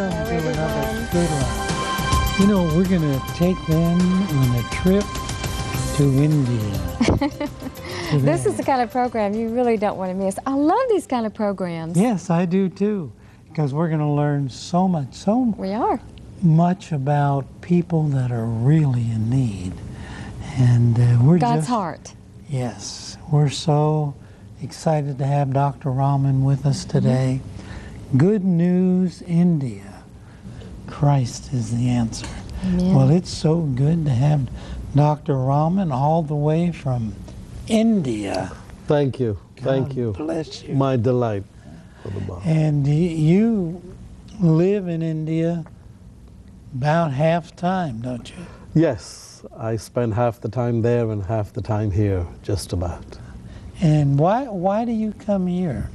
Welcome to another Good Life. You know, we're going to take them on a trip to India. This is the kind of program you really don't want to miss. I love these kind of programs. Yes, I do too, because we're going to learn so much about people that are really in need. And we're God's heart. Yes, we're so excited to have Dr. Rahman with us today. Good news, India. Christ is the answer. Amen. Well, it's so good to have Dr. Rahman all the way from India. Thank you. Thank God you. Bless you. My delight. And you live in India about half time, don't you? Yes, I spend half the time there and half the time here, just about. And why do you come here?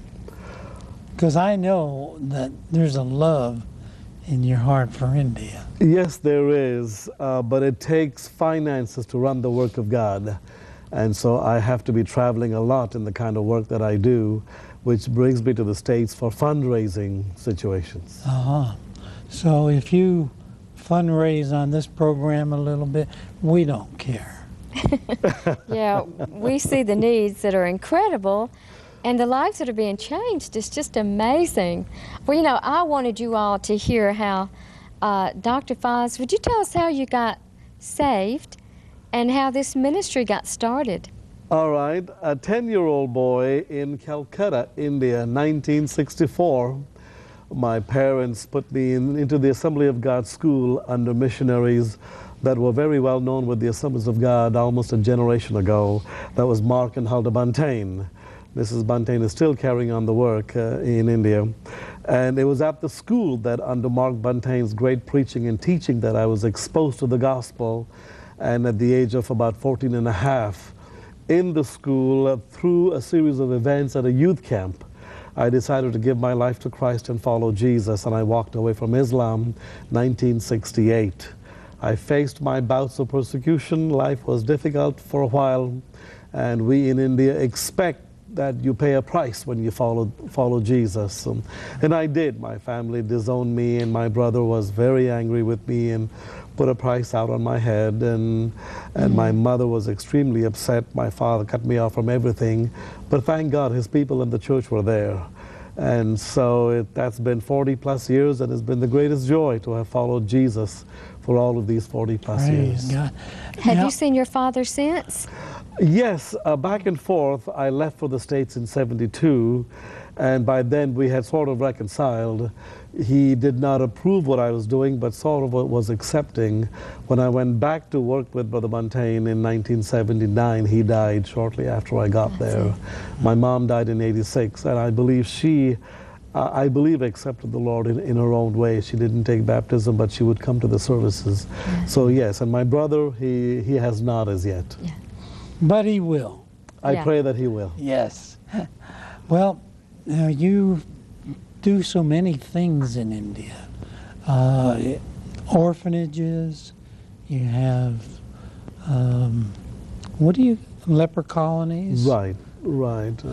Because I know that there's a love in your heart for India. Yes, there is, but it takes finances to run the work of God. And so I have to be traveling a lot in the kind of work that I do, which brings me to the States for fundraising situations. So if you fundraise on this program a little bit, we don't care. Yeah, we see the needs that are incredible and the lives that are being changed. It's just amazing. Well, you know, I wanted you all to hear how, Dr. Faiz, would you tell us how you got saved and how this ministry got started? All right, a 10-year-old boy in Calcutta, India, 1964. My parents put me into the Assembly of God school under missionaries that were very well known with the Assemblies of God almost a generation ago. That was Mark and Hulda Buntain. Mrs. Buntain is still carrying on the work in India. And it was at the school that under Mark Buntain's great preaching and teaching that I was exposed to the gospel. And at the age of about 14 and a half, in the school, through a series of events at a youth camp, I decided to give my life to Christ and follow Jesus, and I walked away from Islam 1968. I faced my bouts of persecution. Life was difficult for a while, and we in India expect that you pay a price when you follow Jesus. And I did. My family disowned me, and my brother was very angry with me and put a price out on my head, and my mother was extremely upset. My father cut me off from everything, but thank God his people in the church were there. And so that's been 40 plus years, and it's been the greatest joy to have followed Jesus for all of these 40 plus years. God. Have you seen your father since? Yes, back and forth. I left for the States in '72, and by then we had sort of reconciled. He did not approve what I was doing, but sort of was accepting. When I went back to work with Brother Buntain in 1979, he died shortly after I got there. My mom died in '86, and I believe she, accepted the Lord in her own way. She didn't take baptism, but she would come to the services. Yes. So yes, and my brother, he has not as yet. Yeah. But he will. I pray that he will. Yes. Well, now you do so many things in India. Orphanages, you have, leper colonies? Right, right.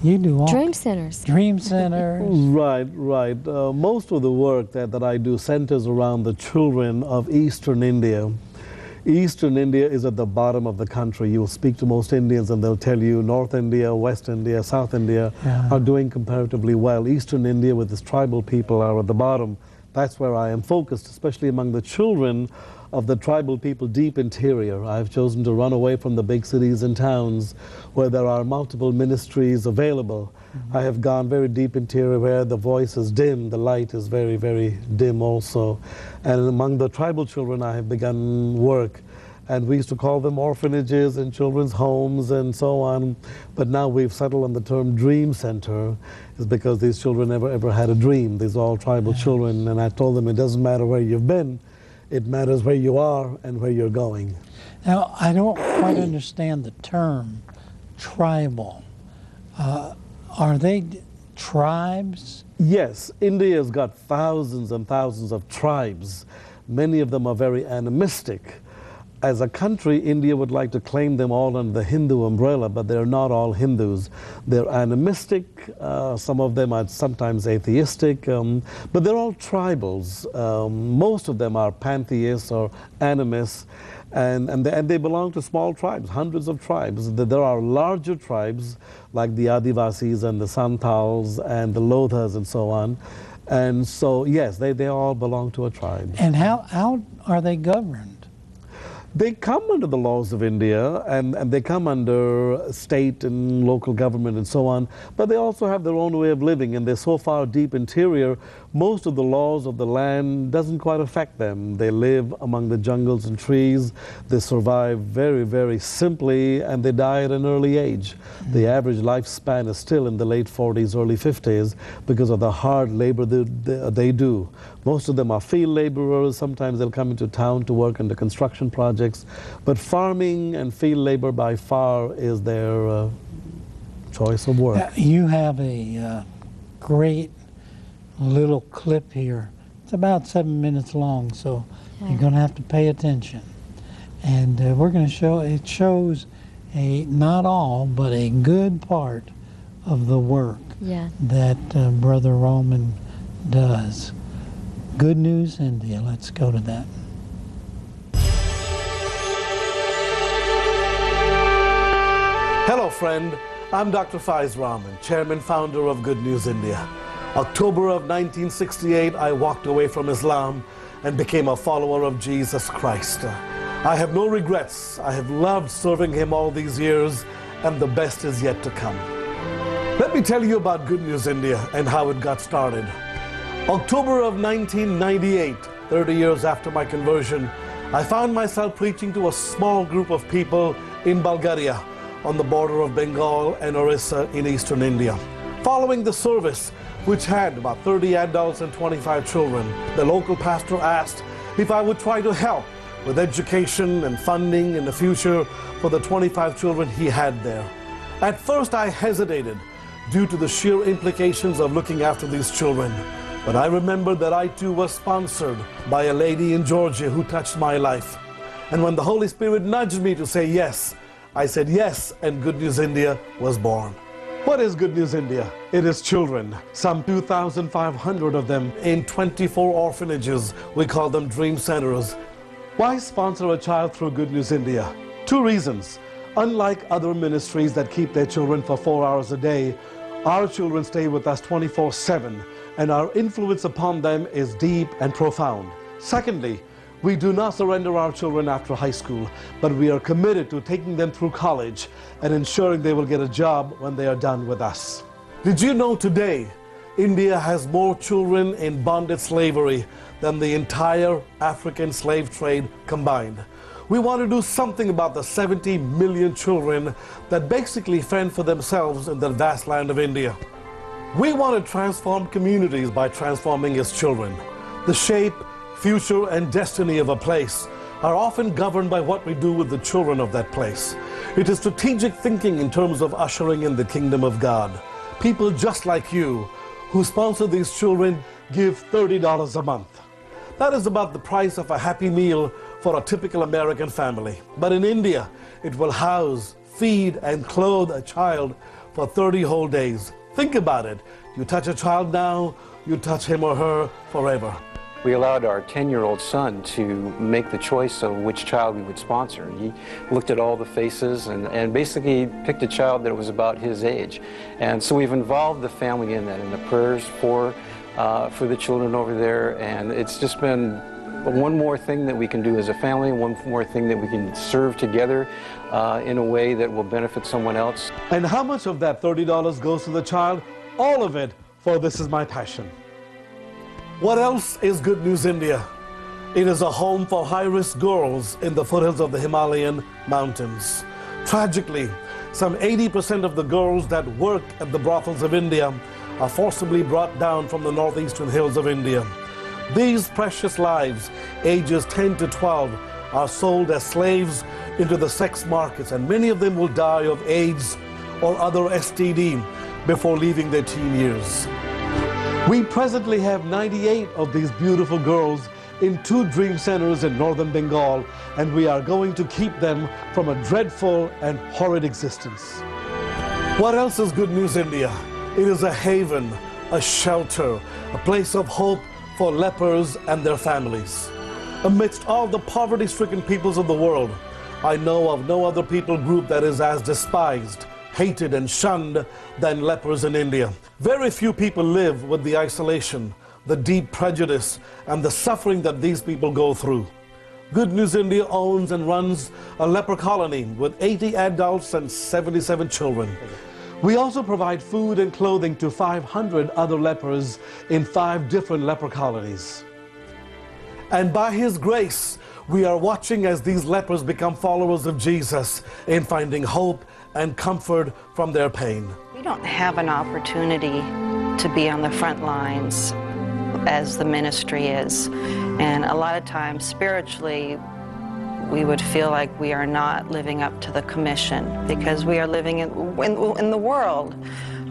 You do all Dream centers. dream centers. Right, right. Most of the work that I do centers around the children of Eastern India. Eastern India is at the bottom of the country. You'll speak to most Indians and they'll tell you North India, West India, South India are doing comparatively well. Eastern India with its tribal people are at the bottom. That's where I am focused, especially among the children of the tribal people deep interior. I've chosen to run away from the big cities and towns where there are multiple ministries available. I have gone very deep interior where the voice is dim, the light is very, very dim also. And among the tribal children I have begun work. And we used to call them orphanages and children's homes and so on. But now we've settled on the term dream center, is because these children never ever had a dream. These are all tribal children. And I told them it doesn't matter where you've been, it matters where you are and where you're going. Now, I don't quite understand the term tribal. Are they tribes? Yes, India's got thousands and thousands of tribes. Many of them are very animistic. as a country, India would like to claim them all under the Hindu umbrella, but they're not all Hindus. They're animistic, some of them are sometimes atheistic, but they're all tribals. Most of them are pantheists or animists, and they belong to small tribes, hundreds of tribes. There are larger tribes like the Adivasis and the Santals and the Lodhas and so on. And so, yes, they all belong to a tribe. And how are they governed? They come under the laws of India, and they come under state and local government and so on, but they also have their own way of living, and they're so far deep interior, most of the laws of the land doesn't quite affect them. They live among the jungles and trees, they survive very, very simply, and they die at an early age. The average lifespan is still in the late 40s, early 50s, because of the hard labor they do. Most of them are field laborers. Sometimes they'll come into town to work on the construction projects. But farming and field labor by far is their choice of work. You have a great little clip here. It's about 7 minutes long, so you're going to have to pay attention. And we're going to show, it shows not all, but a good part of the work that Brother Rahman does. Good News India. Let's go to that. Hello, friend. I'm Dr. Faiz Rahman, chairman, founder of Good News India. October of 1968, I walked away from Islam and became a follower of Jesus Christ. I have no regrets. I have loved serving him all these years, and the best is yet to come. Let me tell you about Good News India and how it got started. October of 1998, 30 years after my conversion, I found myself preaching to a small group of people in Bulgaria, on the border of Bengal and Orissa in eastern India. Following the service, which had about 30 adults and 25 children, the local pastor asked if I would try to help with education and funding in the future for the 25 children he had there. At first I hesitated due to the sheer implications of looking after these children. But I remembered that I too was sponsored by a lady in Georgia who touched my life. And when the Holy Spirit nudged me to say yes, I said yes, and Good News India was born. What is Good News India? It is children, some 2,500 of them in 24 orphanages. We call them dream centers. Why sponsor a child through Good News India? Two reasons. Unlike other ministries that keep their children for 4 hours a day, our children stay with us 24/7, and our influence upon them is deep and profound. Secondly, we do not surrender our children after high school, but we are committed to taking them through college and ensuring they will get a job when they are done with us. Did you know today, India has more children in bonded slavery than the entire African slave trade combined? We want to do something about the 70 million children that basically fend for themselves in the vast land of India. We want to transform communities by transforming its children. The shape, future, and destiny of a place are often governed by what we do with the children of that place. It is strategic thinking in terms of ushering in the kingdom of God. People just like you who sponsor these children give $30 a month. That is about the price of a happy meal for a typical American family. But in India, it will house, feed, and clothe a child for 30 whole days. Think about it. You touch a child now, you touch him or her forever. We allowed our 10-year-old son to make the choice of which child we would sponsor. He looked at all the faces and basically picked a child that was about his age. And so we've involved the family in that, in the prayers for the children over there. And it's just been one more thing that we can do as a family, one more thing that we can serve together in a way that will benefit someone else. And how much of that $30 goes to the child? All of it, for This Is My Passion. What else is Good News India? It is a home for high-risk girls in the foothills of the Himalayan mountains. Tragically, some 80% of the girls that work at the brothels of India are forcibly brought down from the northeastern hills of India. These precious lives, ages 10 to 12, are sold as slaves into the sex markets, and many of them will die of AIDS or other STD before leaving their teen years. We presently have 98 of these beautiful girls in 2 dream centers in northern Bengal, and we are going to keep them from a dreadful and horrid existence. What else is Good News India? It is a haven, a shelter, a place of hope for lepers and their families. Amidst all the poverty-stricken peoples of the world, I know of no other people group that is as despised, hated, and shunned than lepers in India. Very few people live with the isolation, the deep prejudice, and the suffering that these people go through. Good News India owns and runs a leper colony with 80 adults and 77 children. We also provide food and clothing to 500 other lepers in 5 different leper colonies. And by His grace, we are watching as these lepers become followers of Jesus in finding hope and comfort from their pain. We don't have an opportunity to be on the front lines as the ministry is. And a lot of times, spiritually, we would feel like we are not living up to the commission because we are living in the world.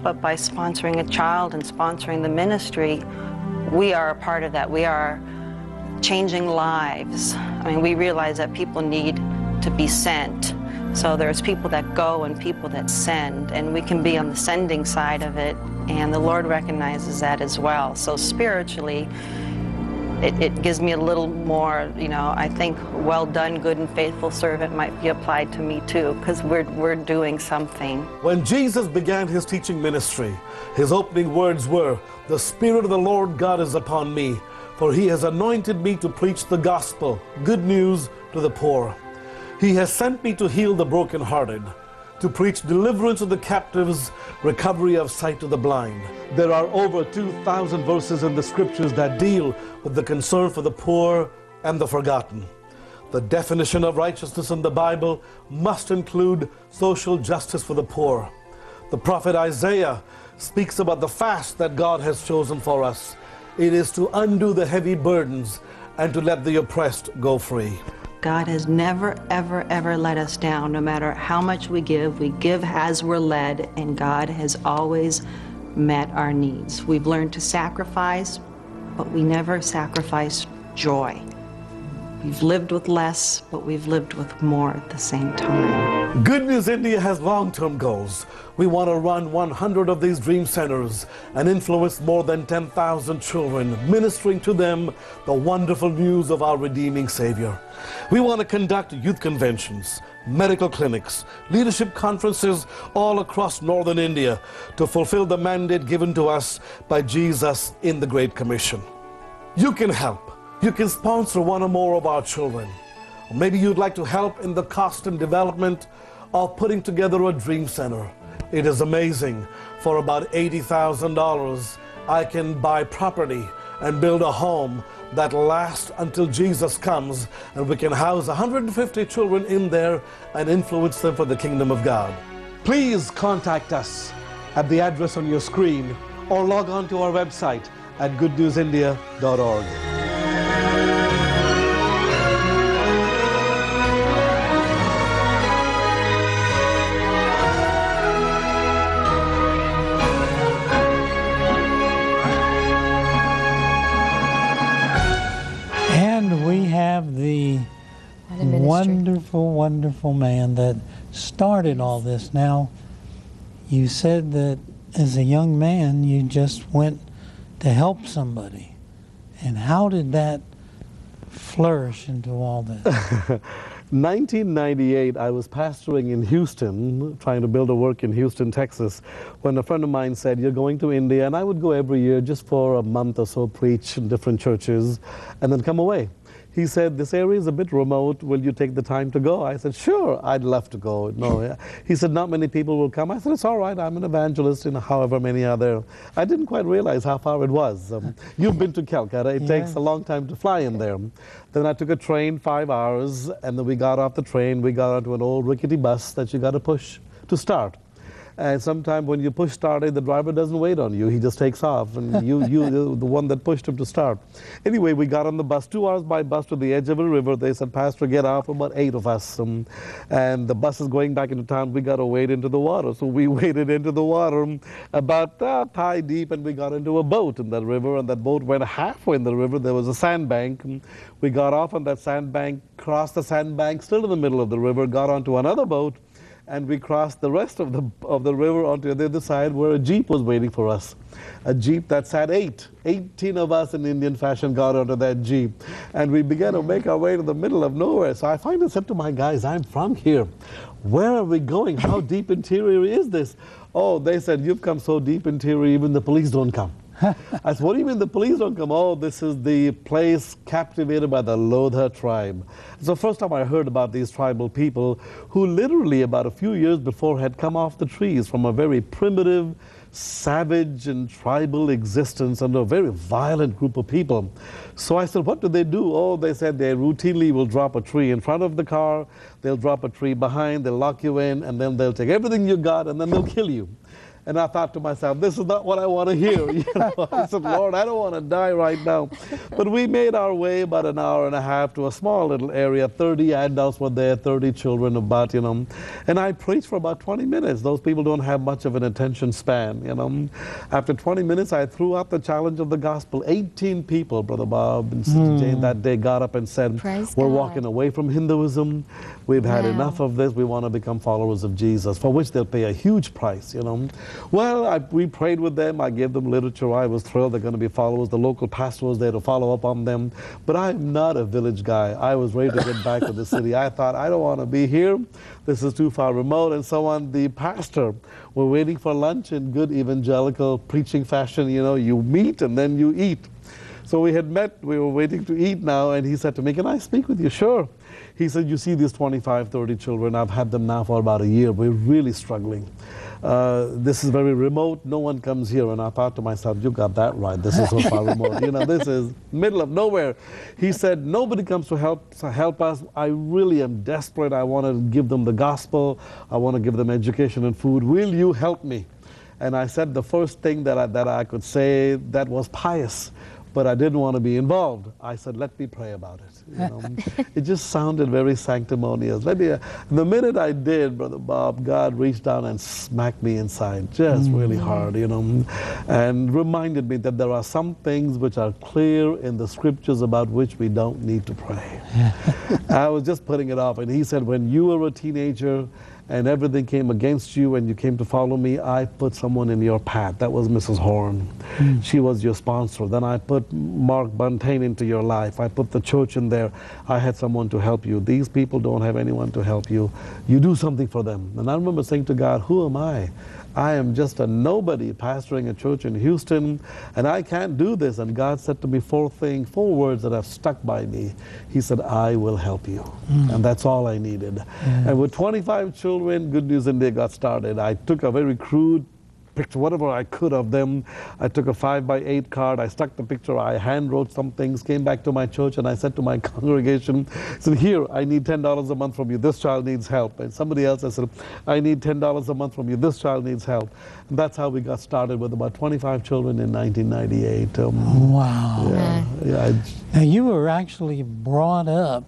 But by sponsoring a child and sponsoring the ministry, we are a part of that. We are changing lives. I mean, we realize that people need to be sent. So there's people that go and people that send, and we can be on the sending side of it, and the Lord recognizes that as well. So spiritually, it gives me a little more, you know, I think, well done, good and faithful servant might be applied to me too, because we're doing something. When Jesus began His teaching ministry, His opening words were, "The Spirit of the Lord God is upon me, for He has anointed me to preach the gospel, good news to the poor. He has sent me to heal the brokenhearted, to preach deliverance to the captives, recovery of sight to the blind." There are over 2,000 verses in the scriptures that deal with the concern for the poor and the forgotten. The definition of righteousness in the Bible must include social justice for the poor. The prophet Isaiah speaks about the fast that God has chosen for us. It is to undo the heavy burdens and to let the oppressed go free. God has never, ever, ever let us down. No matter how much we give as we're led, and God has always met our needs. We've learned to sacrifice, but we never sacrifice joy. We've lived with less, but we've lived with more at the same time. Good News India has long-term goals. We want to run 100 of these dream centers and influence more than 10,000 children, ministering to them the wonderful news of our redeeming Savior. We want to conduct youth conventions, medical clinics, leadership conferences all across northern India to fulfill the mandate given to us by Jesus in the Great Commission. You can help. You can sponsor one or more of our children. Or maybe you'd like to help in the cost and development of putting together a dream center. It is amazing. For about $80,000, I can buy property and build a home that lasts until Jesus comes, and we can house 150 children in there and influence them for the kingdom of God. Please contact us at the address on your screen or log on to our website at goodnewsindia.org. And we have the wonderful, wonderful man that started all this. Now, you said that as a young man, you just went to help somebody. And how did that flourish into all this? 1998, I was pastoring in Houston, trying to build a work in Houston, Texas, when a friend of mine said, "You're going to India," and I would go every year just for a month or so, preach in different churches, and then come away. He said, "This area is a bit remote. Will you take the time to go?" I said, "Sure, I'd love to go." No, yeah. He said, "Not many people will come." I said, "It's all right. I'm an evangelist, however many are there." I didn't quite realize how far it was. You've been to Calcutta. It takes a long time to fly in there. Then I took a train, 5 hours, and then we got off the train. We got onto an old rickety bus that you got to push to start. And sometimes when you push start it, the driver doesn't wait on you. He just takes off, and you're the one that pushed him to start. Anyway, we got on the bus, 2 hours by bus to the edge of a river. They said, Pastor, get off, about 8 of us. And the bus is going back into town. We got to wade into the water. So we waded into the water about thigh deep, and we got into a boat in that river. And that boat went halfway in the river. There was a sandbank. We got off on that sandbank, crossed the sandbank, still in the middle of the river, got onto another boat, and we crossed the rest of the river onto the other side where a Jeep was waiting for us. A Jeep that sat 18 of us in Indian fashion got onto that Jeep. And we began to make our way to the middle of nowhere. So I finally said to my guys, I'm from here. Where are we going? How deep interior is this? Oh, they said, you've come so deep interior, even the police don't come. I said, what do you mean the police don't come? Oh, this is the place captivated by the Lodha tribe. It's the first time I heard about these tribal people who literally about a few years before had come off the trees from a very primitive, savage and tribal existence under a very violent group of people. So I said, what do they do? Oh, they said they routinely will drop a tree in front of the car, they'll drop a tree behind, they'll lock you in, and then they'll take everything you got, and then they'll kill you. And I thought to myself, this is not what I want to hear. You know? I said, Lord, I don't want to die right now. But we made our way about an hour and a half to a small little area. 30 adults were there, 30 children about, And I preached for about 20 minutes. Those people don't have much of an attention span, After 20 minutes, I threw out the challenge of the gospel. 18 people, Brother Bob and Sister Jane, that day got up and said, we're walking away from Hinduism. We've had enough of this. We want to become followers of Jesus, for which they'll pay a huge price, Well, we prayed with them. I gave them literature. I was thrilled they're going to be followers. The local pastor was there to follow up on them. But I'm not a village guy. I was ready to get back to the city. I thought, I don't want to be here. This is too far remote. And so on. The pastor, we're waiting for lunch in good evangelical preaching fashion. You meet and then you eat. So we had met. We were waiting to eat now. And he said to me, can I speak with you? Sure. He said, you see these 25, 30 children. I've had them now for about a year. We're really struggling. This is very remote. No one comes here. And I thought to myself, you got that right. This is so far remote. This is middle of nowhere. He said, nobody comes to help us. I really am desperate. I want to give them the gospel. I want to give them education and food. Will you help me? And I said the first thing that I could say that was pious. But I didn't want to be involved. I said, let me pray about it. It just sounded very sanctimonious. The minute I did, Brother Bob, God reached down and smacked me inside, just really hard, and reminded me that there are some things which are clear in the scriptures about which we don't need to pray. I was just putting it off. And he said, when you were a teenager, and everything came against you and you came to follow me, I put someone in your path. That was Mrs. Horn. She was your sponsor. Then I put Mark Buntain into your life. I put the church in there. I had someone to help you. These people don't have anyone to help you. You do something for them. And I remember saying to God, who am I? I am just a nobody pastoring a church in Houston, and I can't do this. And God said to me four words that have stuck by me. He said, I will help you. And that's all I needed. And with 25 children, Good News India got started. I took a very crude picture, whatever I could of them. I took a 5x8 card. I stuck the picture. I hand wrote some things, came back to my church, and I said to my congregation, I said, here, I need $10 a month from you. This child needs help. And somebody else, I said, I need $10 a month from you. This child needs help. And that's how we got started with about 25 children in 1998. Wow. Yeah. Now, you were actually brought up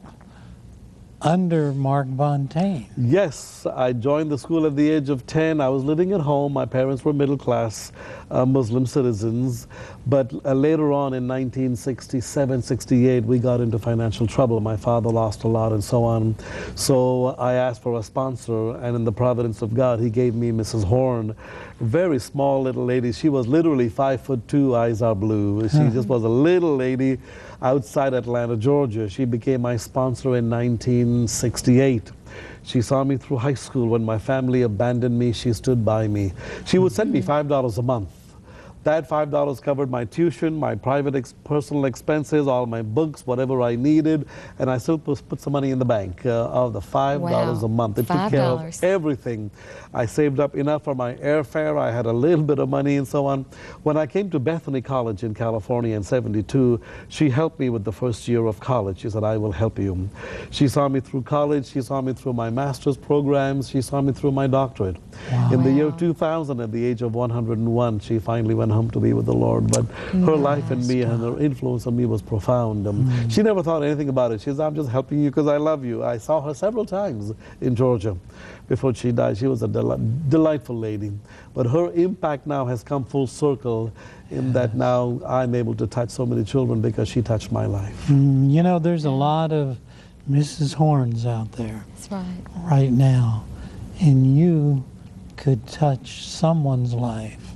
under Mark Buntain. Yes, I joined the school at the age of 10. I was living at home. My parents were middle class Muslim citizens. But later on in 1967, 68, we got into financial trouble. My father lost a lot and so on. So I asked for a sponsor, and in the providence of God, he gave me Mrs. Horn. Very small little lady. She was literally 5'2", eyes are blue. She just was a little lady outside Atlanta, Georgia. She became my sponsor in 1968. She saw me through high school. When my family abandoned me, she stood by me. She would send me $5 a month. That $5 covered my tuition, my private personal expenses, all my books, whatever I needed, and I still put some money in the bank of the $5 a month. It took care of everything. I saved up enough for my airfare. I had a little bit of money and so on. When I came to Bethany College in California in '72, she helped me with the first year of college. She said, I will help you. She saw me through college. She saw me through my master's programs. She saw me through my doctorate. Wow. In the year 2000, at the age of 101, she finally went home to be with the Lord. But her life in me and her influence on me was profound. She never thought anything about it. She said, I'm just helping you because I love you. I saw her several times in Georgia before she died. She was a delightful lady. But her impact now has come full circle in that now I'm able to touch so many children because she touched my life. You know, there's a lot of Mrs. Horns out there. That's right. Right now. And you could touch someone's life.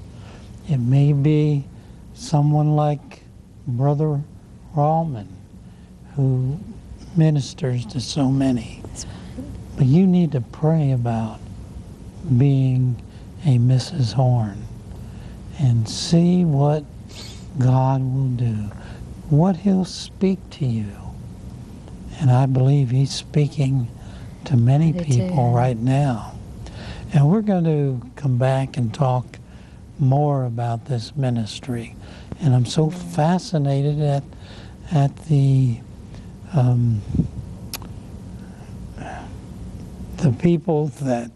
It may be someone like Brother Rahman, who ministers to so many. That's right. But you need to pray about being a Mrs. Horn and see what God will do, what He'll speak to you. And I believe He's speaking to many people right now. And we're going to come back and talk more about this ministry. And I'm so fascinated at the people that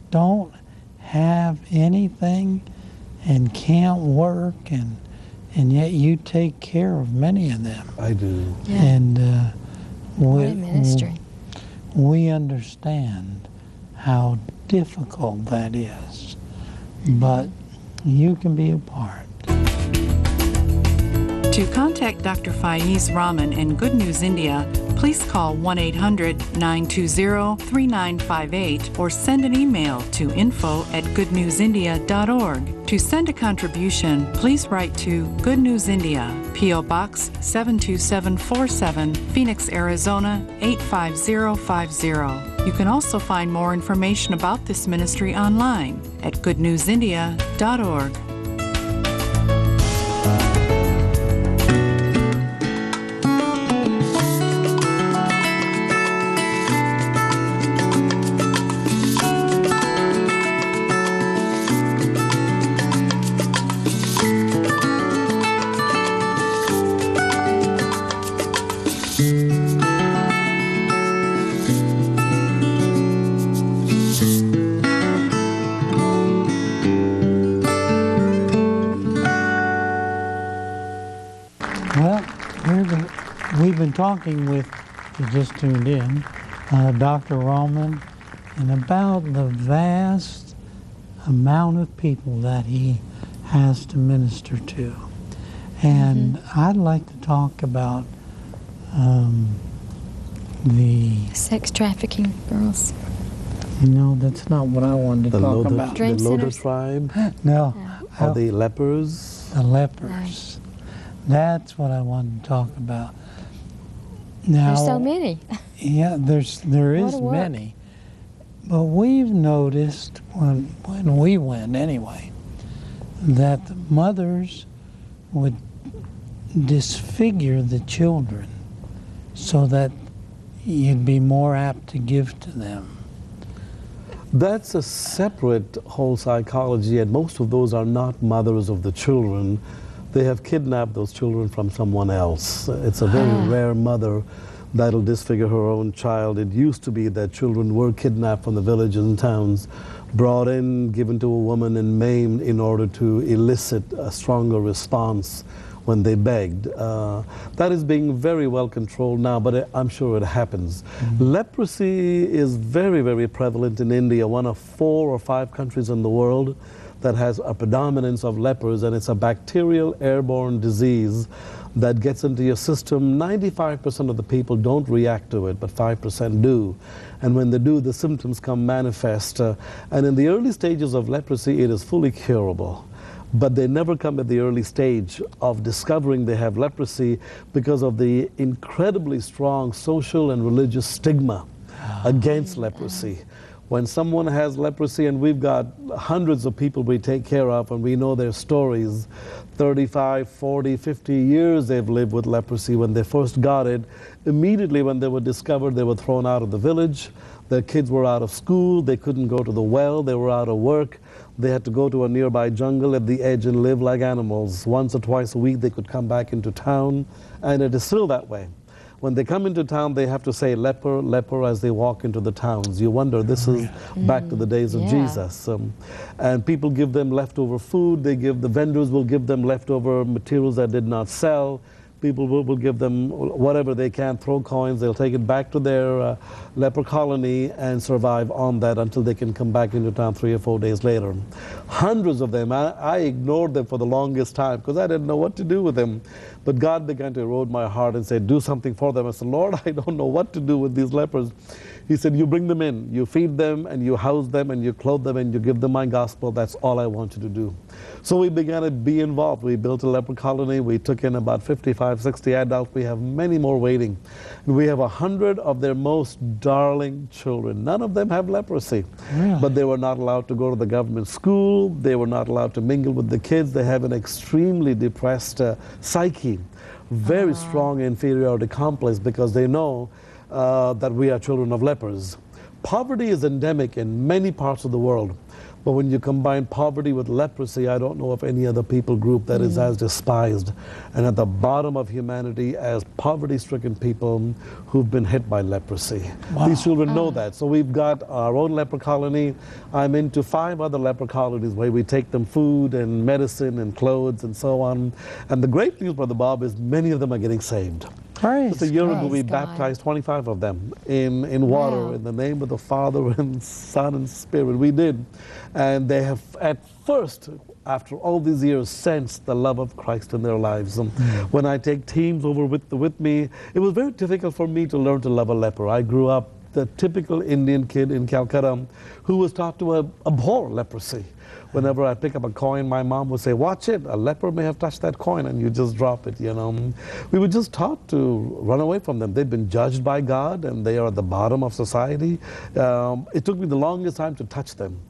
don't have anything and can't work, and yet you take care of many of them. I do. Yeah. And What a ministry. we understand how difficult that is, but you can be a part. To contact Dr. Faiz Raman and Good News India, please call 1-800-920-3958 or send an email to info@goodnewsindia.org. To send a contribution, please write to Good News India, P.O. Box 72747, Phoenix, Arizona 85050. You can also find more information about this ministry online at goodnewsindia.org. We've been talking with, you just tuned in, Dr. Raman, and about the vast amount of people that he has to minister to. And I'd like to talk about the... Sex trafficking girls. No, that's not what I wanted to talk about. The Loder tribe? No. Or the lepers? The lepers. That's what I wanted to talk about. Now, There's so many. Yeah, there is many. But we've noticed when we went anyway, that the mothers would disfigure the children so that you'd be more apt to give to them. That's a separate whole psychology, and most of those are not mothers of the children. They have kidnapped those children from someone else. It's a very rare mother that'll disfigure her own child. It used to be that children were kidnapped from the villages and towns, brought in, given to a woman and maimed in order to elicit a stronger response when they begged. That is being very well controlled now, but I'm sure it happens. Leprosy is very, very prevalent in India, one of 4 or 5 countries in the world that has a predominance of lepers, and it's a bacterial airborne disease that gets into your system. 95% of the people don't react to it, but 5% do. And when they do, the symptoms come manifest. And in the early stages of leprosy, it is fully curable. But they never come at the early stage of discovering they have leprosy because of the incredibly strong social and religious stigma against leprosy. When someone has leprosy, and we've got hundreds of people we take care of, and we know their stories, 35, 40, 50 years they've lived with leprosy. When they first got it, immediately when they were discovered, they were thrown out of the village. Their kids were out of school. They couldn't go to the well. They were out of work. They had to go to a nearby jungle at the edge and live like animals. Once or twice a week, they could come back into town, and it is still that way. When they come into town, they have to say leper, leper as they walk into the towns. You wonder, this is back to the days of Jesus. And people give them leftover food. The vendors will give them leftover materials that did not sell. People will give them whatever they can, throw coins. They'll take it back to their leper colony and survive on that until they can come back into town 3 or 4 days later. Hundreds of them. I ignored them for the longest time because I didn't know what to do with them. But God began to erode my heart and say, do something for them. I said, Lord, I don't know what to do with these lepers. He said, you bring them in, you feed them, and you house them, and you clothe them, and you give them my gospel. That's all I want you to do. So we began to be involved. We built a leper colony. We took in about 55, 60 adults. We have many more waiting. And we have 100 of their most darling children. None of them have leprosy. Really? But they were not allowed to go to the government school. They were not allowed to mingle with the kids. They have an extremely depressed psyche. Very strong inferiority complex because they know that we are children of lepers. Poverty is endemic in many parts of the world. But when you combine poverty with leprosy, I don't know of any other people group that is as despised and at the bottom of humanity as poverty-stricken people who've been hit by leprosy. Wow. These children know that. So we've got our own leper colony. I'm into 5 other leper colonies where we take them food and medicine and clothes and so on. And the great news, Brother Bob, is many of them are getting saved. Praise Just a year ago, God. we Praise God. baptized 25 of them in water, Wow. in the name of the Father and Son and Spirit. We did. And they have, at first, after all these years, sensed the love of Christ in their lives. When I take teams over with me, it was very difficult for me to learn to love a leper. I grew up the typical Indian kid in Calcutta who was taught to abhor leprosy. Whenever I pick up a coin, my mom would say, watch it, a leper may have touched that coin, and you just drop it, you know. We were just taught to run away from them. They've been judged by God, and they are at the bottom of society. It took me the longest time to touch them.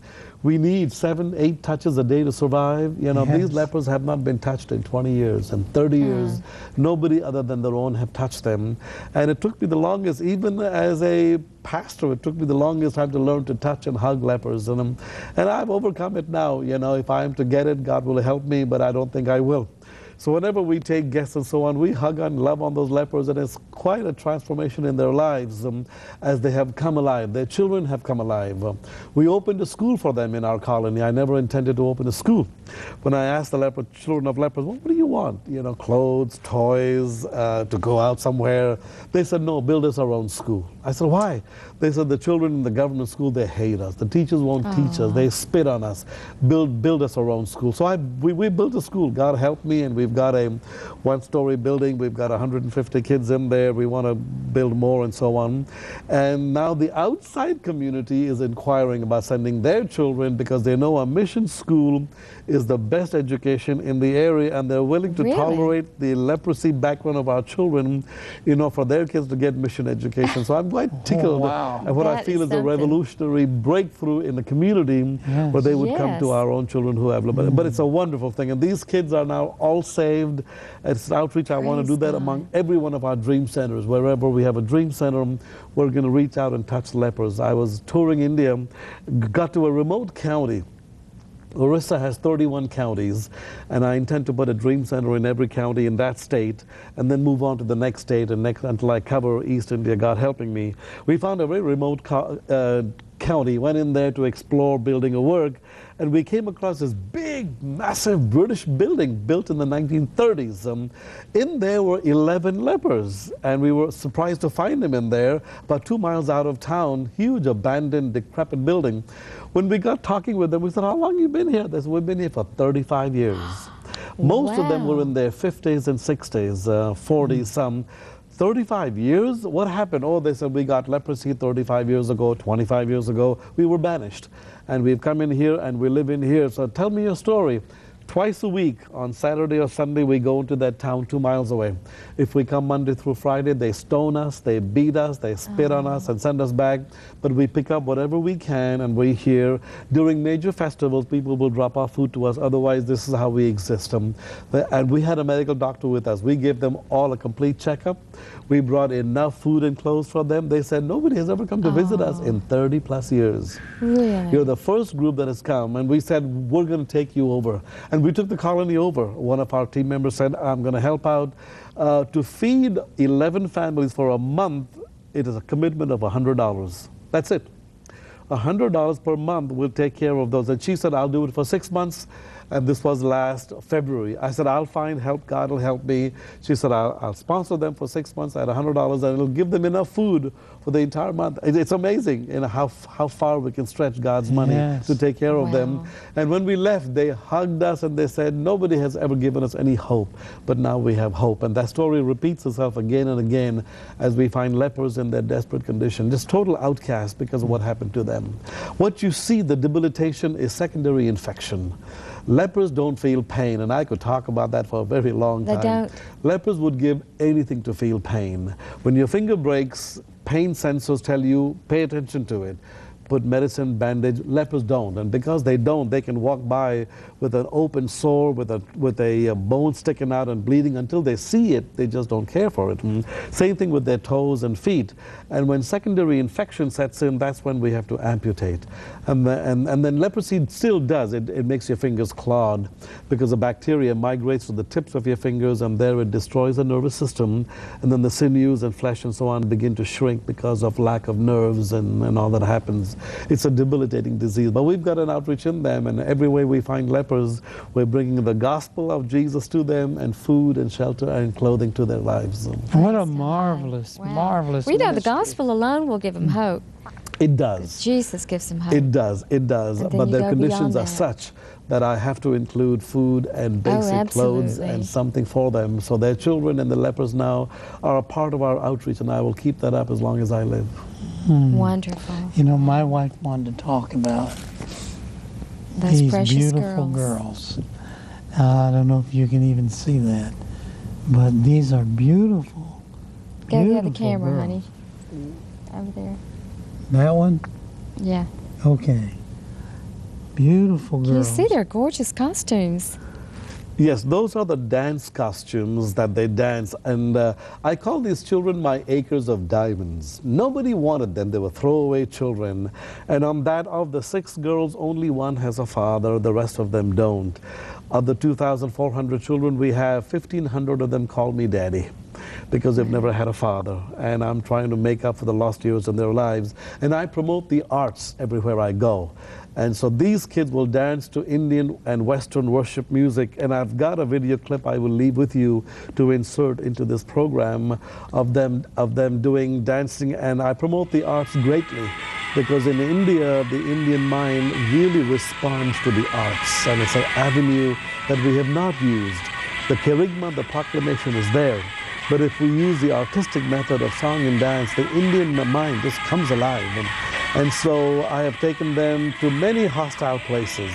We need 7, 8 touches a day to survive. You know, Yes. these lepers have not been touched in 20 years and 30 years. Nobody other than their own have touched them. And it took me the longest, even as a pastor, it took me the longest time to learn to touch and hug lepers. And I've overcome it now. You know, if I am to get it, God will help me, but I don't think I will. So whenever we take guests and so on, we hug and love on those lepers, and it's quite a transformation in their lives as they have come alive. Their children have come alive. We opened a school for them in our colony. I never intended to open a school. When I asked the children of lepers, what do you want? You know, clothes, toys, to go out somewhere. They said, no, build us our own school. I said, why? They said, the children in the government school, they hate us. The teachers won't teach us. They spit on us. Build us our own school. So we built a school. God helped me, and we've got a 1-story building. We've got 150 kids in there. We want to build more and so on. And now the outside community is inquiring about sending their children because they know a mission school is the best education in the area, and they're willing to Really? tolerate the leprosy background of our children, you know, for their kids to get mission education. So I'm quite tickled wow. at what I That feel is is a something. revolutionary breakthrough in the community Yes. where they would come to Yes. our own children who have leprosy. But it's a wonderful thing. And these kids are now all saved. It's outreach. I want to Praise do that God. among every one of our dream centers. Wherever we have a dream center, we're going to reach out and touch lepers. I was touring India, got to a remote county. Orissa has 31 counties, and I intend to put a dream center in every county in that state, and then move on to the next state and until I cover East India, God helping me. We found a very remote county, went in there to explore building a work, and we came across this big, massive British building built in the 1930s. In there were 11 lepers, and we were surprised to find them in there, about 2 miles out of town, huge, abandoned, decrepit building. When we got talking with them, we said, how long have you been here? They said, we've been here for 35 years. Most of them were in their 50s and 60s, 40s, some. 35 years? What happened? Oh, they said, we got leprosy 35 years ago, 25 years ago. We were banished. And we've come in here and we live in here. So tell me your story. Twice a week, on Saturday or Sunday, we go into that town 2 miles away. If we come Monday through Friday, they stone us, they beat us, they spit on us and send us back. But we pick up whatever we can, and we're here. During major festivals, people will drop off food to us. Otherwise, this is how we exist. And we had a medical doctor with us. We gave them all a complete checkup. We brought enough food and clothes for them. They said nobody has ever come to visit us in 30 plus years. Really? You're the first group that has come, and we said, we're going to take you over. And we took the colony over. One of our team members said, I'm going to help out. To feed 11 families for a month, it is a commitment of $100. That's it. $100 per month will take care of those. And she said, I'll do it for 6 months. And this was last February. I said, I'll find help. God will help me. She said, I'll sponsor them for 6 months at $100, and it'll give them enough food for the entire month. It's amazing, you know, how far we can stretch God's money to take care of them. And when we left, they hugged us and they said, nobody has ever given us any hope, but now we have hope. And that story repeats itself again and again as we find lepers in their desperate condition, just total outcasts because of what happened to them. What you see, the debilitation, is secondary infection. Lepers don't feel pain, and I could talk about that for a very long time. They don't. Lepers would give anything to feel pain. When your finger breaks, pain sensors tell you, pay attention to it. Put medicine, bandage. Lepers don't, and because they don't, they can walk by with an open sore, with a bone sticking out and bleeding. Until they see it, they just don't care for it. Same thing with their toes and feet. And when secondary infection sets in, that's when we have to amputate. And then leprosy still does. It makes your fingers clawed because the bacteria migrates to the tips of your fingers, and there it destroys the nervous system. And then the sinews and flesh and so on begin to shrink because of lack of nerves and all that happens. It's a debilitating disease. But we've got an outreach in them, and every way we find lepers, we're bringing the gospel of Jesus to them, and food and shelter and clothing to their lives. What a marvelous, marvelous We know the ministry. gospel alone will give them hope. It does. Jesus gives them hope. It does. It does. And then But you their go conditions beyond are that. such that I have to include food and basic clothes absolutely. and something for them. So their children and the lepers now are a part of our outreach, and I will keep that up as long as I live. Wonderful. You know, my wife wanted to talk about Those these precious beautiful girls. I don't know if you can even see that, but these are beautiful. Go the other beautiful camera, girls. honey. Over there. That one? Yeah. Okay. Beautiful girls. Can you see their gorgeous costumes? Yes, those are the dance costumes that they dance, and I call these children my acres of diamonds. Nobody wanted them. They were throwaway children, and on that, of the 6 girls, only one has a father. The rest of them don't. Of the 2,400 children we have, 1,500 of them call me daddy, because they've never had a father, and I'm trying to make up for the lost years in their lives. And I promote the arts everywhere I go. And so these kids will dance to Indian and Western worship music, and I've got a video clip I will leave with you to insert into this program of them doing dancing. And I promote the arts greatly, because in India, the Indian mind really responds to the arts, and it's an avenue that we have not used. The kerygma, the proclamation is there. But if we use the artistic method of song and dance, the Indian mind just comes alive. And so I have taken them to many hostile places,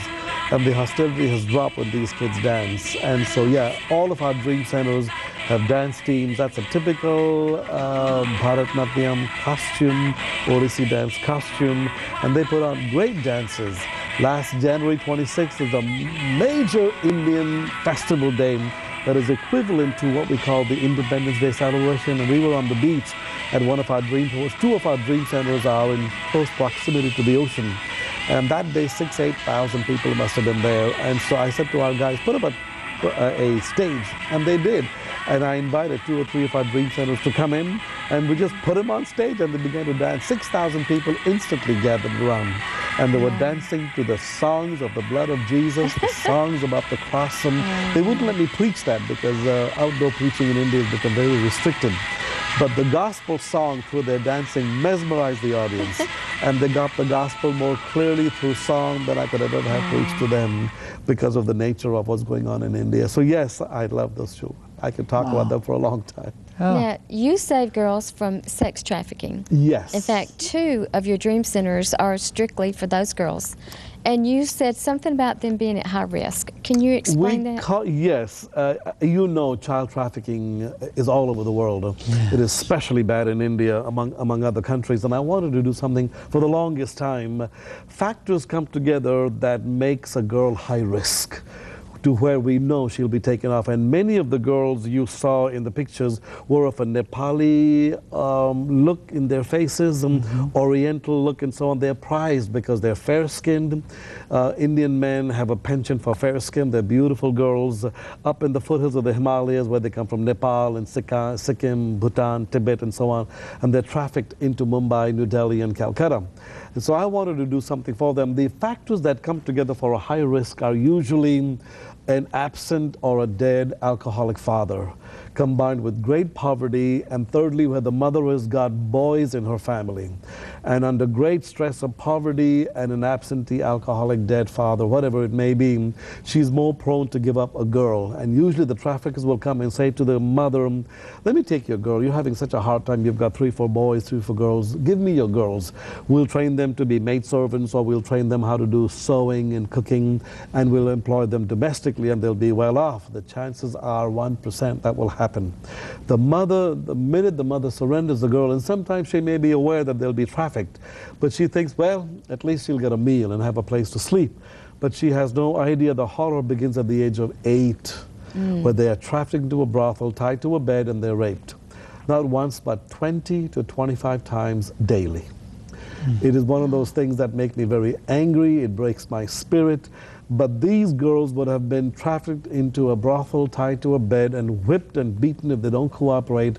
and the hostility has dropped when these kids dance. And so, yeah, all of our dream centers have dance teams. That's a typical Bharatanatyam costume, Odissi dance costume, and they put on great dances. Last January 26th is a major Indian festival day that is equivalent to what we call the Independence Day celebration. And we were on the beach at one of our dream centers. 2 of our dream centers are in close proximity to the ocean. And that day, 8,000 people must have been there. And so I said to our guys, put up a stage, and they did. And I invited 2 or 3 of our dream centers to come in, and we just put them on stage, and they began to dance. 6,000 people instantly gathered around, and they were dancing to the songs of the blood of Jesus, the songs about the cross. And they wouldn't let me preach that because outdoor preaching in India has become very restricted. But the gospel song through their dancing mesmerized the audience, and they got the gospel more clearly through song than I could have ever have preached to them, because of the nature of what's going on in India. So yes, I love those children. I could talk about them for a long time. Now, you save girls from sex trafficking. Yes. In fact, 2 of your dream centers are strictly for those girls. And you said something about them being at high risk. Can you explain that? Yes. You know, child trafficking is all over the world. Yes. It is especially bad in India, among other countries. And I wanted to do something for the longest time. Factors come together that makes a girl high risk, to where we know she'll be taken off. And many of the girls you saw in the pictures were of a Nepali look in their faces, and Oriental look and so on. They're prized because they're fair-skinned. Indian men have a penchant for fair skin. They're beautiful girls up in the foothills of the Himalayas, where they come from Nepal and Sikkim, Bhutan, Tibet, and so on. And they're trafficked into Mumbai, New Delhi, and Calcutta. And so I wanted to do something for them. The factors that come together for a high risk are usually an absent or a dead alcoholic father, combined with great poverty, and thirdly, where the mother has got boys in her family. And under great stress of poverty and an absentee alcoholic dead father, whatever it may be, she's more prone to give up a girl. And usually the traffickers will come and say to the mother, let me take your girl. You're having such a hard time. You've got 3, 4 boys, 3, 4 girls. Give me your girls. We'll train them to be maidservants, or we'll train them how to do sewing and cooking, and we'll employ them domestically, and they'll be well off. The chances are 1% that will happen. The minute the mother surrenders the girl, and sometimes she may be aware that they'll be trafficked, but she thinks, well, at least she'll get a meal and have a place to sleep. But she has no idea the horror begins at the age of 8, where they are trafficked to a brothel, tied to a bed, and they're raped. Not once, but 20 to 25 times daily. It is one of those things that make me very angry. It breaks my spirit. But these girls would have been trafficked into a brothel, tied to a bed, and whipped and beaten if they don't cooperate.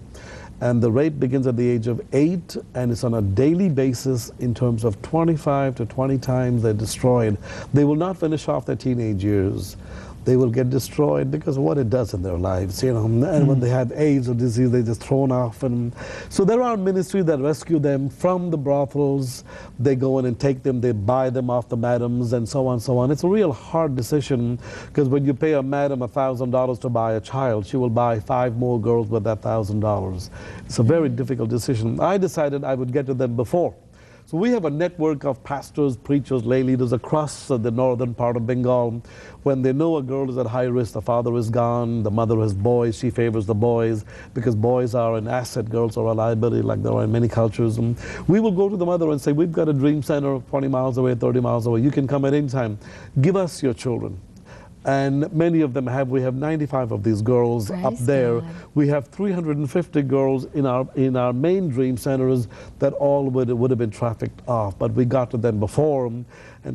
And the rape begins at the age of 8, and it's on a daily basis. In terms of 25 to 20 times they're destroyed. They will not finish off their teenage years. They will get destroyed because of what it does in their lives, you know. And when they have AIDS or disease, they're just thrown off. And so there are ministries that rescue them from the brothels. They go in and take them, they buy them off the madams, and so on, so on. It's a real hard decision, because when you pay a madam $1,000 to buy a child, she will buy 5 more girls with that $1,000. It's a very difficult decision. I decided I would get to them before. So we have a network of pastors, preachers, lay leaders across the northern part of Bengal. When they know a girl is at high risk, the father is gone, the mother has boys, she favors the boys, because boys are an asset, girls are a liability, like there are in many cultures. And we will go to the mother and say, we've got a dream center 20 miles away, 30 miles away. You can come at any time. Give us your children. And many of them have. We have 95 of these girls up there. God. We have 350 girls in our main dream centers that all would have been trafficked off, but we got to them before, and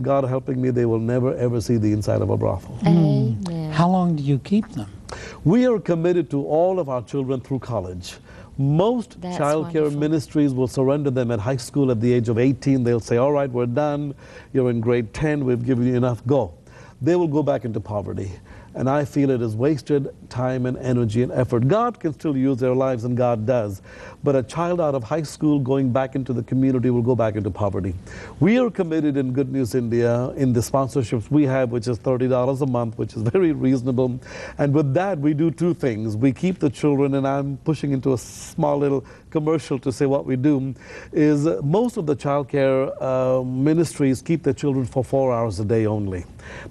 God helping me, they will never ever see the inside of a brothel. Amen. How long do you keep them? We are committed to all of our children through college. Most child care ministries will surrender them at high school at the age of 18. They'll say, all right, we're done. You're in grade 10. We've given you enough. Go. They will go back into poverty. And I feel it is wasted time and energy and effort. God can still use their lives, and God does. But a child out of high school going back into the community will go back into poverty. We are committed in Good News India in the sponsorships we have, which is $30 a month, which is very reasonable. And with that, we do 2 things. We keep the children, and I'm pushing into a small little commercial to say what we do, is most of the child care ministries keep their children for 4 hours a day only.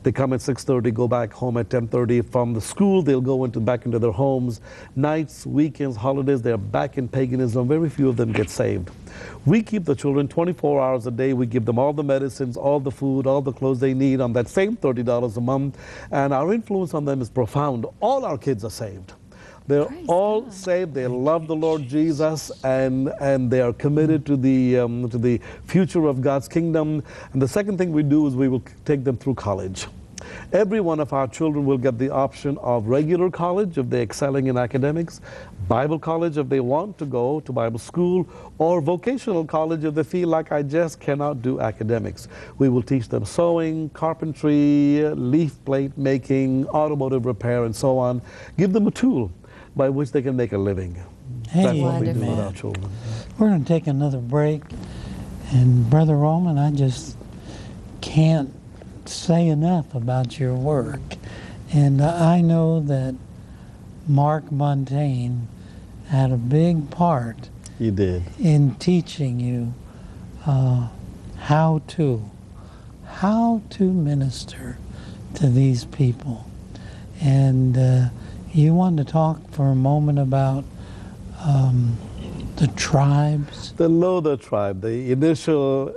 They come at 6:30, go back home at 10:30. From the school, they'll go back into their homes. Nights, weekends, holidays, they're back in paganism. Very few of them get saved. We keep the children 24 hours a day. We give them all the medicines, all the food, all the clothes they need on that same $30 a month. And our influence on them is profound. All our kids are saved. They're all saved. They love the Lord Jesus, and they are committed to the future of God's kingdom. And the second thing we do is we will take them through college. Every one of our children will get the option of regular college if they're excelling in academics, Bible college if they want to go to Bible school, or vocational college if they feel like I just cannot do academics. We will teach them sewing, carpentry, leaf plate making, automotive repair, and so on. Give them a tool by which they can make a living. Hey, that's what we do with our children. We're going to take another break. And Brother Raman, I just can't say enough about your work. And I know that Mark Montaigne had a big part He did. in teaching you how how to minister to these people. And you wanted to talk for a moment about the tribes? The Lotha tribe, the initial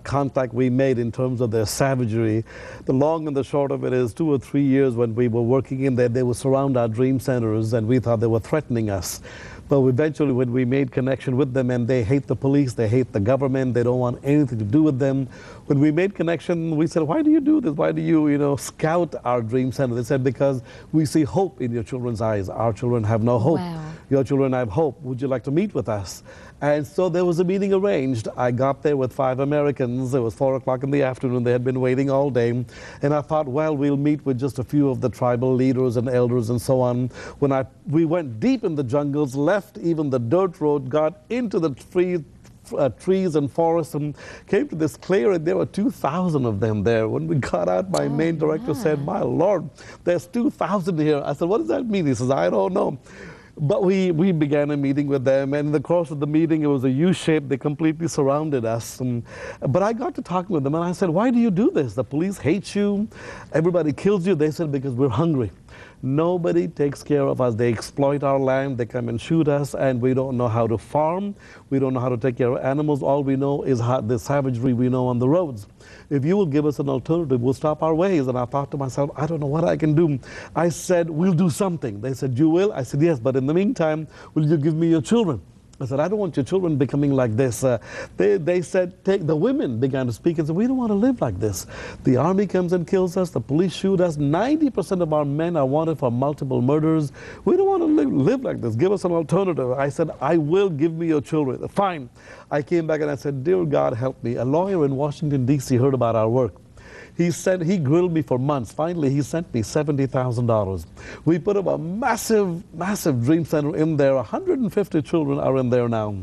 contact we made in terms of their savagery, the long and the short of it is 2 or 3 years when we were working in there, they would surround our dream centers and we thought they were threatening us. But eventually when we made connection with them, and they hate the police, they hate the government, they don't want anything to do with them. When we made connection, we said, why do you do this? Why do you, scout our dream center? They said, because we see hope in your children's eyes. Our children have no hope. Wow. Your children have hope. Would you like to meet with us? And so there was a meeting arranged. I got there with 5 Americans. It was 4 o'clock in the afternoon. They had been waiting all day. And I thought, well, we'll meet with just a few of the tribal leaders and elders and so on. When we went deep in the jungles, left even the dirt road, got into the trees and forests, and came to this clearing. There were 2,000 of them there. When we got out, my main director said, my Lord, there's 2,000 here. I said, what does that mean? He says, I don't know. But we began a meeting with them, and in the course of the meeting, it was a U-shape. They completely surrounded us. But I got to talking with them, and I said, why do you do this? The police hate you. Everybody kills you. They said, because we're hungry. Nobody takes care of us. They exploit our land. They come and shoot us, and we don't know how to farm. We don't know how to take care of animals. All we know is the savagery we know on the roads. If you will give us an alternative, we'll stop our ways. And I thought to myself, I don't know what I can do. I said, we'll do something. They said, you will? I said, yes, but in the meantime, will you give me your children? I said, I don't want your children becoming like this. They said, the women began to speak and said, we don't want to live like this. The army comes and kills us. The police shoot us. 90% of our men are wanted for multiple murders. We don't want to live like this. Give us an alternative. I said, I will. Give me your children. Fine. I came back and I said, dear God, help me. A lawyer in Washington, D.C. heard about our work. He said he grilled me for months. Finally, he sent me $70,000. We put up a massive, massive dream center in there. 150 children are in there now.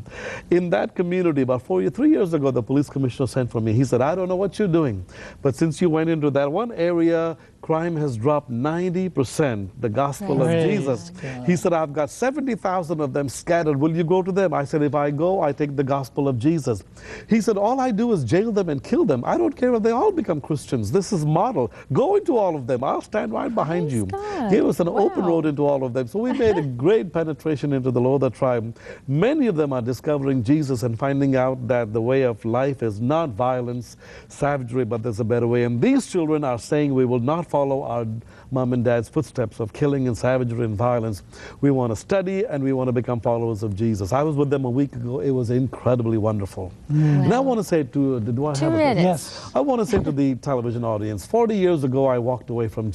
In that community, about 3 years ago, the police commissioner sent for me. He said, I don't know what you're doing, but since you went into that one area, crime has dropped 90%, the gospel of Jesus. He said, I've got 70,000 of them scattered. Will you go to them? I said, if I go, I take the gospel of Jesus. He said, all I do is jail them and kill them. I don't care if they all become Christians. This is model. Go into all of them. I'll stand right behind you. Give us an open road into all of them. So we made a great penetration into the Lotha tribe. Many of them are discovering Jesus and finding out that the way of life is not violence, savagery, but there's a better way. And these children are saying we will not follow our mom and dad's footsteps of killing and savagery and violence. We want to study and we want to become followers of Jesus. I was with them a week ago. It was incredibly wonderful. And I want to say to, do I have 2 minutes. Yes. I want to say to the television audience, 40 years ago I walked away from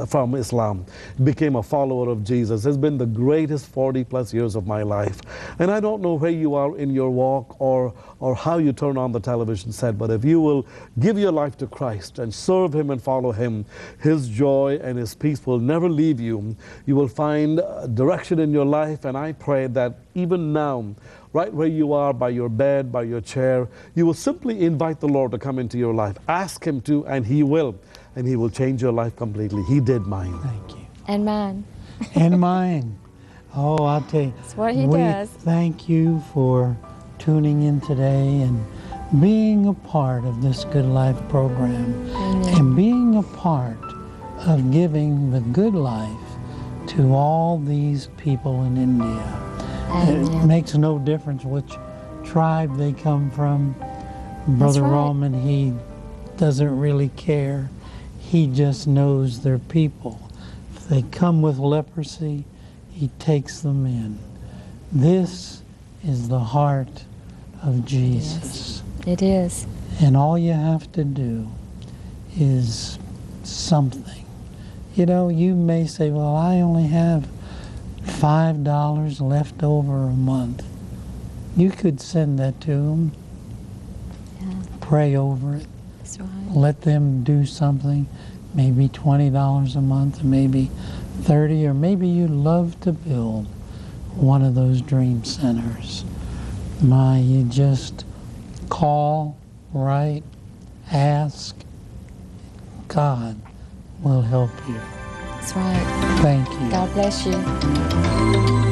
from Islam, became a follower of Jesus. It's been the greatest 40 plus years of my life. And I don't know where you are in your walk or how you turn on the television set, but if you will give your life to Christ and serve Him and follow Him, His joy and His peace will never leave you. You will find direction in your life, and I pray that even now, right where you are, by your bed, by your chair, you will simply invite the Lord to come into your life. Ask Him to, and He will. And He will change your life completely. He did mine. Thank you. And mine. And mine. Oh, I'll tell you. That's what He does. Thank you for tuning in today and being a part of this Good Life program. Amen. And being a part of giving the good life to all these people in India. Amen. It makes no difference which tribe they come from. Brother right. Rahman, he doesn't really care. He just knows they're people. If they come with leprosy, He takes them in. This is the heart of Jesus. Yes, it is. And all you have to do is something. You know, you may say, well, I only have $5 left over a month. You could send that to them. Yeah, Pray over it. that's right. Let them do something. Maybe $20 a month, maybe $30, or maybe you'd love to build one of those dream centers. You just call, write, ask. God will help you. That's right. Thank you. God bless you.